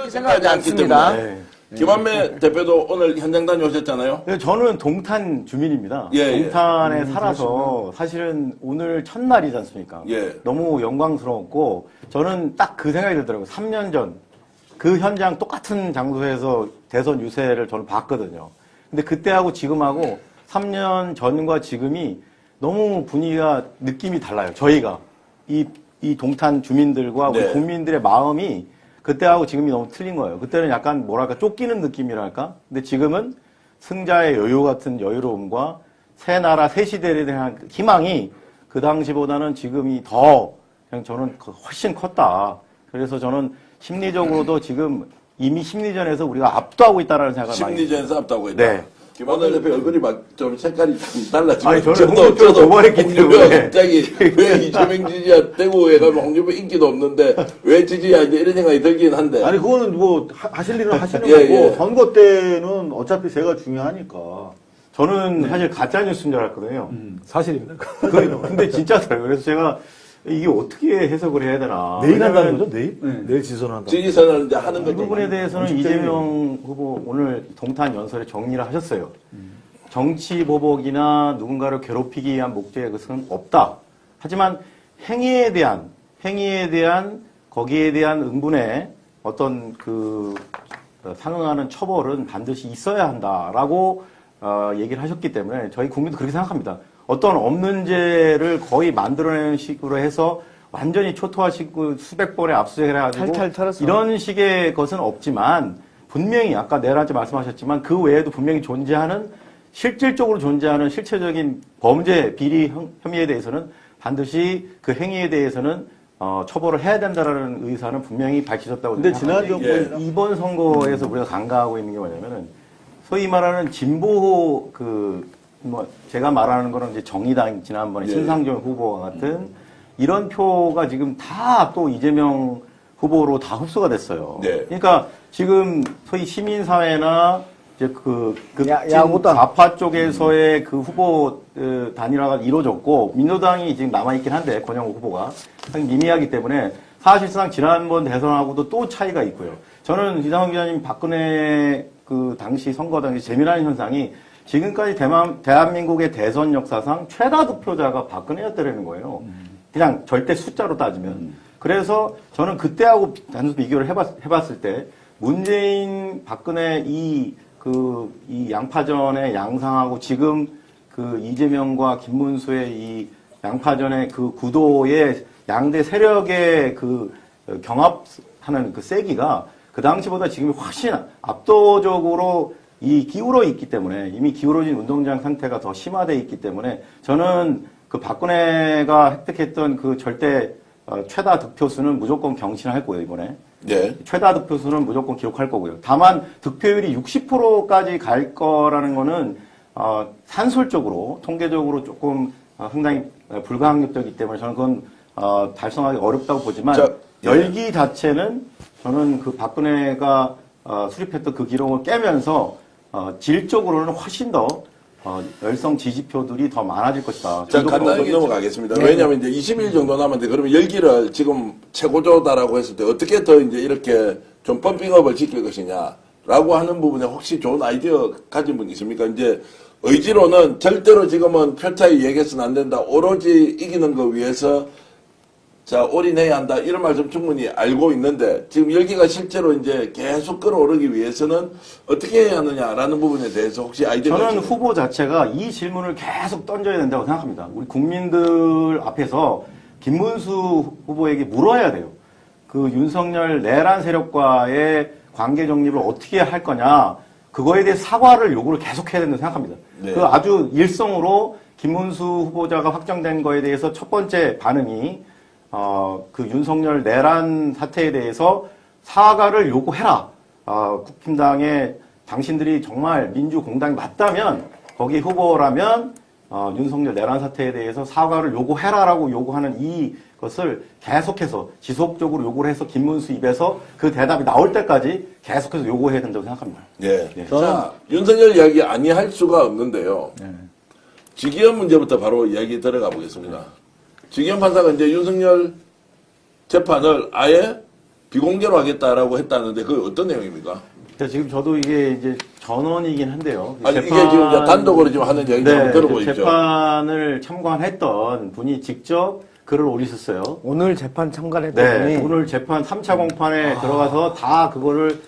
그렇게 생각하지 않습니다. 네. 김한매 대표도 오늘 현장 다녀오셨잖아요. 저는 동탄 주민입니다. 예, 동탄에 살아서 사실은 오늘 첫날이지 않습니까? 예. 너무 영광스러웠고 저는 딱 그 생각이 들더라고요. 3년 전 그 현장 똑같은 장소에서 대선 유세를 저는 봤거든요. 근데 그때하고 지금하고 3년 전과 지금이 너무 분위기가 느낌이 달라요. 저희가 이 동탄 주민들과 우리 네. 국민들의 마음이 그때하고 지금이 너무 틀린 거예요. 그때는 약간 뭐랄까 쫓기는 느낌이랄까? 근데 지금은 승자의 여유 같은 여유로움과 새 나라 새 시대에 대한 희망이 그 당시보다는 지금이 더 그냥 저는 훨씬 컸다. 그래서 저는 심리적으로도 지금 이미 심리전에서 우리가 압도하고 있다는 생각을 많이 해요. 심리전에서 앞다고 했다. 네. 김한매 대표 얼굴이 막 좀 색깔이 좀 달라지고. 아니, 저는 홍준표를 도발했기 때문에. 갑자기 왜 이재명 지지야 대구에 가면 홍준표 인기도 없는데 왜 지지야 이제 이런 생각이 들긴 한데. 아니 그거는 뭐 하실 일은 하시는 예, 거고 예. 선거 때는 어차피 제가 중요하니까. 저는 사실 가짜 뉴스인 줄 알았거든요. 사실입니다. 근데 진짜더라고요. 그래서 제가 이게 어떻게 해석을 해야 되나. 내일 한다는 왜냐면 거죠? 내일? 내일 지선한다. 지지선을 이제 하는 이 것도 부분에 대해서는 이재명 후보 오늘 동탄 연설에 정리를 하셨어요. 정치 보복이나 누군가를 괴롭히기 위한 목적의 것은 없다. 하지만 행위에 대한 거기에 대한 응분의 어떤 그 상응하는 처벌은 반드시 있어야 한다라고 얘기를 하셨기 때문에 저희 국민도 그렇게 생각합니다. 어떤 없는 죄를 거의 만들어내는 식으로 해서 완전히 초토화시키고 수백 번의 압수수색을 해가지고 탈탈 털어서. 이런 식의 것은 없지만 분명히 아까 내란죄 말씀하셨지만 그 외에도 분명히 존재하는 실질적으로 존재하는 실체적인 범죄 비리 혐의에 대해서는 반드시 그 행위에 대해서는 처벌을 해야 된다라는 의사는 분명히 밝히셨다고 근데 생각합니다. 지난 정부에 이번 선거에서 우리가 간과하고 있는 게 뭐냐면은 소위 말하는 진보 제가 말하는 거는 이제 정의당 지난번에 예. 신상정 후보와 같은 이런 표가 지금 다 또 이재명 후보로 다 흡수가 됐어요. 네. 그러니까 지금 소위 시민사회나 이제 야구당. 좌파 쪽에서의 그 후보 단일화가 이루어졌고 민주당이 지금 남아있긴 한데 권영우 후보가 상당히 미미하기 때문에 사실상 지난번 대선하고도 또 차이가 있고요. 저는 이상훈 기자님 박근혜 그 당시 선거 당시 재미난 현상이 지금까지 대한민국의 대선 역사상 최다 득표자가 박근혜였다는 거예요. 그냥 절대 숫자로 따지면. 그래서 저는 그때하고 단순 비교를 해봤을 때 문재인, 박근혜 이 양파전의 양상하고 지금 그 이재명과 김문수의 이 양파전의 그 구도의 양대 세력의 그 경합하는 그 세기가 그 당시보다 지금이 훨씬 압도적으로 기울어 있기 때문에 이미 기울어진 운동장 상태가 더 심화되어 있기 때문에 저는 그 박근혜가 획득했던 그 절대 최다 득표수는 무조건 경신할 거예요, 이번에. 네. 최다 득표수는 무조건 기록할 거고요. 다만 득표율이 60%까지 갈 거라는 거는 산술적으로 통계적으로 조금 상당히 불가항력적이기 때문에 저는 그건 달성하기 어렵다고 보지만 자, 열기 자체는 저는 그 박근혜가 수립했던 그 기록을 깨면서 질적으로는 훨씬 더 열성 지지표들이 더 많아질 것이다. 자, 간단하게 넘어가겠습니다. 왜냐하면 이제 20일 정도 남았는데 그러면 열기를 지금 최고조다라고 했을 때 어떻게 더 이제 이렇게 좀 펌핑업을 지킬 것이냐라고 하는 부분에 혹시 좋은 아이디어 가진 분 있습니까? 이제 의지로는 절대로 지금은 표 차이 얘기해서는 안 된다. 오로지 이기는 거 위해서 자, 올인해야 한다. 이런 말씀 충분히 알고 있는데, 지금 열기가 실제로 이제 계속 끌어오르기 위해서는 어떻게 해야 하느냐라는 부분에 대해서 혹시 아이디어가 저는 있으면. 후보 자체가 이 질문을 계속 던져야 된다고 생각합니다. 우리 국민들 앞에서 김문수 후보에게 물어야 돼요. 그 윤석열 내란 세력과의 관계 정립을 어떻게 할 거냐. 그거에 대해 사과를 요구를 계속 해야 된다고 생각합니다. 네. 그 아주 일성으로 김문수 후보자가 확정된 거에 대해서 첫 번째 반응이 그 윤석열 내란 사태에 대해서 사과를 요구해라. 국힘당에 당신들이 정말 민주공당이 맞다면, 거기 후보라면, 윤석열 내란 사태에 대해서 사과를 요구해라라고 요구하는 이것을 계속해서 지속적으로 요구를 해서 김문수 입에서 그 대답이 나올 때까지 계속해서 요구해야 된다고 생각합니다. 예. 네. 자, 윤석열 이야기 아니할 수가 없는데요. 직위원 문제부터 바로 이야기 들어가 보겠습니다. 직위원 판사가 이제 윤석열 재판을 아예 비공개로 하겠다라고 했다는데 그게 어떤 내용입니까? 지금 저도 이게 이제 전원이긴 한데요. 아니 이게 지금 이제 단독으로 지금 하는 얘기 한번 들어보십시오. 재판을 참관했던 분이 직접 글을 올리셨어요. 오늘 재판 참관했던 분이 오늘 재판 3차 공판에 들어가서 다 그거를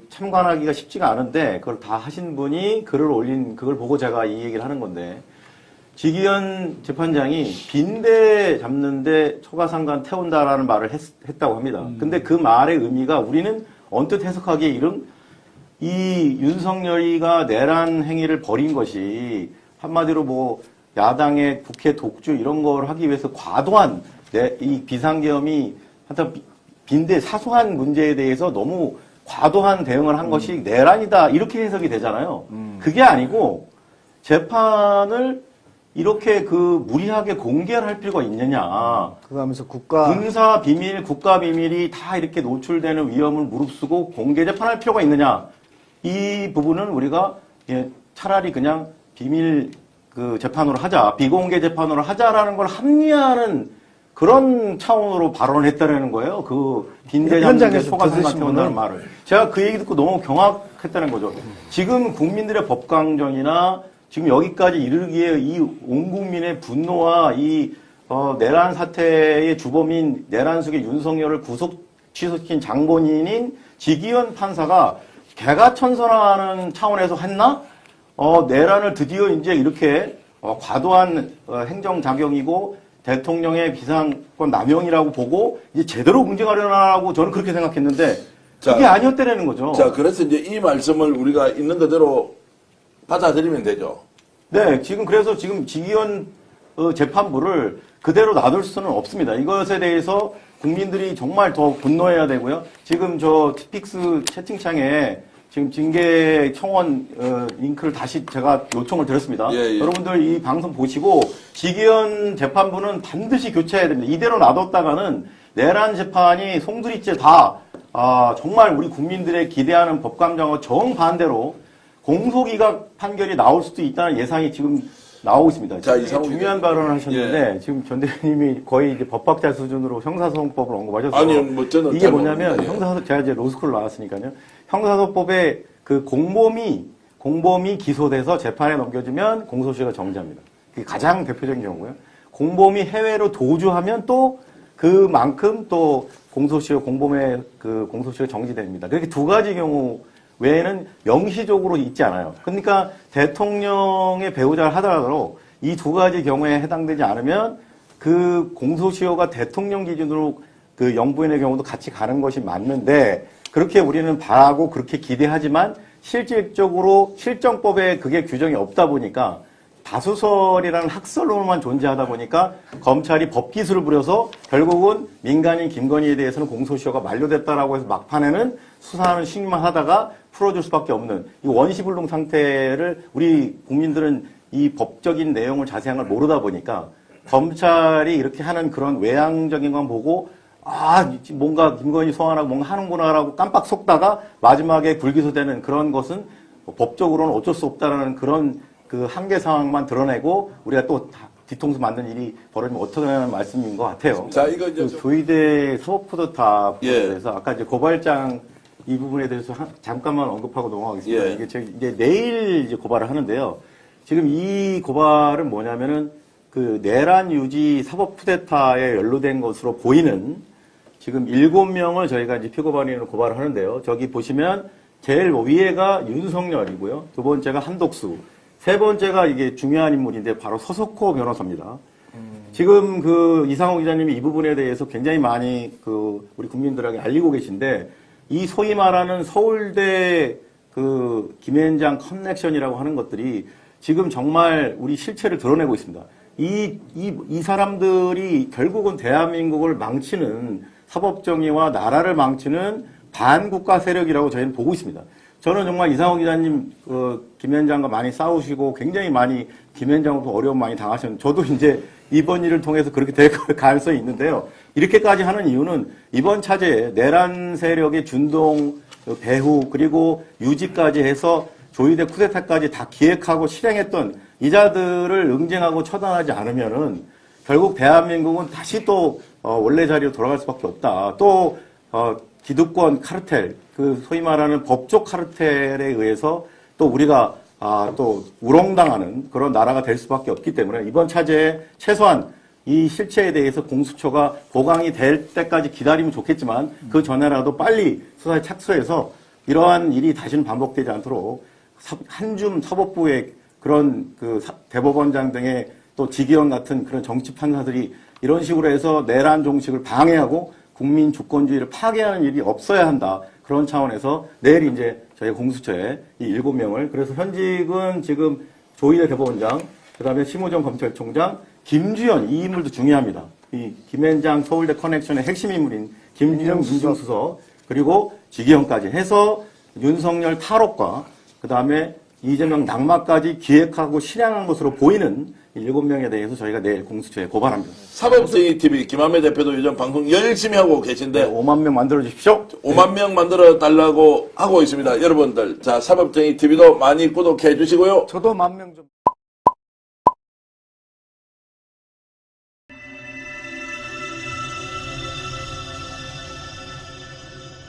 참관하기가 쉽지가 않은데 그걸 다 하신 분이 글을 올린 그걸 보고 제가 이 얘기를 하는 건데 지기현 재판장이 빈대 잡는데 초가상관 태운다라는 말을 했다고 합니다. 근데 그 말의 의미가 우리는 언뜻 해석하기에 이 윤석열이가 내란 행위를 벌인 것이 한마디로 뭐 야당의 국회 독주 이런 걸 하기 위해서 과도한 이 비상계엄이 하여튼 빈대 사소한 문제에 대해서 너무 과도한 대응을 한 것이 내란이다 이렇게 해석이 되잖아요. 그게 아니고 재판을 이렇게 무리하게 공개를 할 필요가 있느냐. 그거 하면서 국가 군사 비밀, 국가 비밀이 다 이렇게 노출되는 위험을 무릅쓰고 공개 재판할 필요가 있느냐. 이 부분은 우리가 차라리 그냥 비밀 재판으로 하자, 비공개 재판으로 하자라는 걸 합리화하는 그런 차원으로 발언을 했다는 거예요. 빈대 잡는데 초가상관 태운다는 말을. 제가 그 얘기 듣고 너무 경악했다는 거죠. 지금 국민들의 법강정이나 지금 여기까지 이르기에 이 온 국민의 분노와 내란 사태의 주범인 내란 속의 윤석열을 취소시킨 장본인인 지기현 판사가 개가천선하는 차원에서 했나? 내란을 드디어 이제 이렇게 과도한 행정작용이고 대통령의 비상권 남용이라고 보고 이제 제대로 응징하려고 저는 그렇게 생각했는데 그게 아니었다는 거죠. 자, 그래서 이제 이 말씀을 우리가 있는 그대로 받아들이면 되죠. 네, 그래서 지기현 재판부를 그대로 놔둘 수는 없습니다. 이것에 대해서 국민들이 정말 더 분노해야 되고요. 지금 저 티픽스 채팅창에 지금 징계 청원 링크를 다시 제가 요청을 드렸습니다. 예. 여러분들 이 방송 보시고 지기현 재판부는 반드시 교체해야 됩니다. 이대로 놔뒀다가는 내란 재판이 송두리째 다 정말 우리 국민들의 기대하는 법감정과 정반대로 공소기각 판결이 나올 수도 있다는 예상이 지금 나오고 있습니다. 자, 이상훈 중요한 발언을 하셨는데 지금 전 대표님이 거의 이제 법학자 수준으로 형사소송법을 언급하셨어요. 아니요, 뭐 저는 이게 뭐냐면 모릅니다. 제가 이제 로스쿨 나왔으니까요. 형사소송법에 공범이 기소돼서 재판에 넘겨지면 공소시효가 정지합니다. 그게 가장 대표적인 경우고요. 공범이 해외로 도주하면 또 그만큼 또 공범의 공소시효가 정지됩니다. 그렇게 두 가지 경우 외에는 명시적으로 있지 않아요. 그러니까 대통령의 배우자를 하더라도 이 두 가지 경우에 해당되지 않으면 그 공소시효가 대통령 기준으로 영부인의 경우도 같이 가는 것이 맞는데 그렇게 우리는 바라고 그렇게 기대하지만 실질적으로 실정법에 그게 규정이 없다 보니까 다수설이라는 학설로만 존재하다 보니까 검찰이 법기술을 부려서 결국은 민간인 김건희에 대해서는 공소시효가 만료됐다라고 해서 막판에는 수사하는 식만 하다가 풀어줄 수밖에 없는 이 원시불능 상태를 우리 국민들은 이 법적인 내용을 자세한 걸 모르다 보니까 검찰이 이렇게 하는 그런 외향적인 건 보고 뭔가 김건희 소환하고 뭔가 하는구나라고 깜빡 속다가 마지막에 불기소되는 그런 것은 법적으로는 어쩔 수 없다라는 그런 한계 상황만 드러내고 우리가 또 뒤통수 맞는 일이 벌어지면 어떻게 하는 말씀인 것 같아요. 자, 이거 이제 조희대 사법푸드탑에 예. 대해서 아까 이제 고발장 이 부분에 대해서 잠깐만 언급하고 넘어가겠습니다. 예. 이게 이제 내일 이제 고발을 하는데요. 지금 이 고발은 뭐냐면은 내란 유지 사법푸데타에 연루된 것으로 보이는 지금 7명을 저희가 이제 피고발인으로 고발을 하는데요. 저기 보시면 제일 위에가 윤석열이고요. 두 번째가 한독수. 세 번째가 이게 중요한 인물인데 바로 서석호 변호사입니다. 지금 이상호 기자님이 이 부분에 대해서 굉장히 많이 우리 국민들에게 알리고 계신데 이 소위 말하는 서울대 김앤장 커넥션이라고 하는 것들이 지금 정말 우리 실체를 드러내고 있습니다. 이 사람들이 결국은 대한민국을 망치는 사법정의와 나라를 망치는 반국가 세력이라고 저희는 보고 있습니다. 저는 정말 이상호 기자님, 김현장과 많이 싸우시고 굉장히 많이 김현장으로도 어려움 많이 당하셨는데 저도 이제 이번 일을 통해서 그렇게 될 가능성이 있는데요. 이렇게까지 하는 이유는 이번 차제에 내란 세력의 준동, 배후, 그리고 유지까지 해서 조희대 쿠데타까지 다 기획하고 실행했던 이자들을 응징하고 처단하지 않으면은 결국 대한민국은 다시 또 원래 자리로 돌아갈 수밖에 없다. 또 기득권 카르텔, 그 소위 말하는 법조 카르텔에 의해서 또 우리가 또 우롱당하는 그런 나라가 될 수밖에 없기 때문에 이번 차제에 최소한 이 실체에 대해서 공수처가 보강이 될 때까지 기다리면 좋겠지만 그 전에라도 빨리 수사에 착수해서 이러한 일이 다시는 반복되지 않도록 한줌 사법부의 그런 그 대법원장 등의 또 지기현 같은 그런 정치 판사들이 이런 식으로 해서 내란 종식을 방해하고 국민 주권주의를 파괴하는 일이 없어야 한다. 그런 차원에서 내일 이제 저희 공수처에 이 7명을 그래서 현직은 지금 조희대 대법원장, 그다음에 심우정 검찰총장, 김주현 이 인물도 중요합니다. 이 김앤장 서울대 커넥션의 핵심 인물인 김주현 민정수석 그리고 지기현까지 해서 윤석열 탈옥과 그다음에 이재명 낙마까지 기획하고 실행한 것으로 보이는 7명에 대해서 저희가 내일 공수처에 고발합니다. 사법JTV 김한배 대표도 요즘 방송 열심히 하고 계신데 5만 명 만들어 주십시오. 5만 명 만들어 달라고 하고 있습니다. 여러분들, 자, 사법JTV도 많이 구독해 주시고요. 저도 10,000명 좀.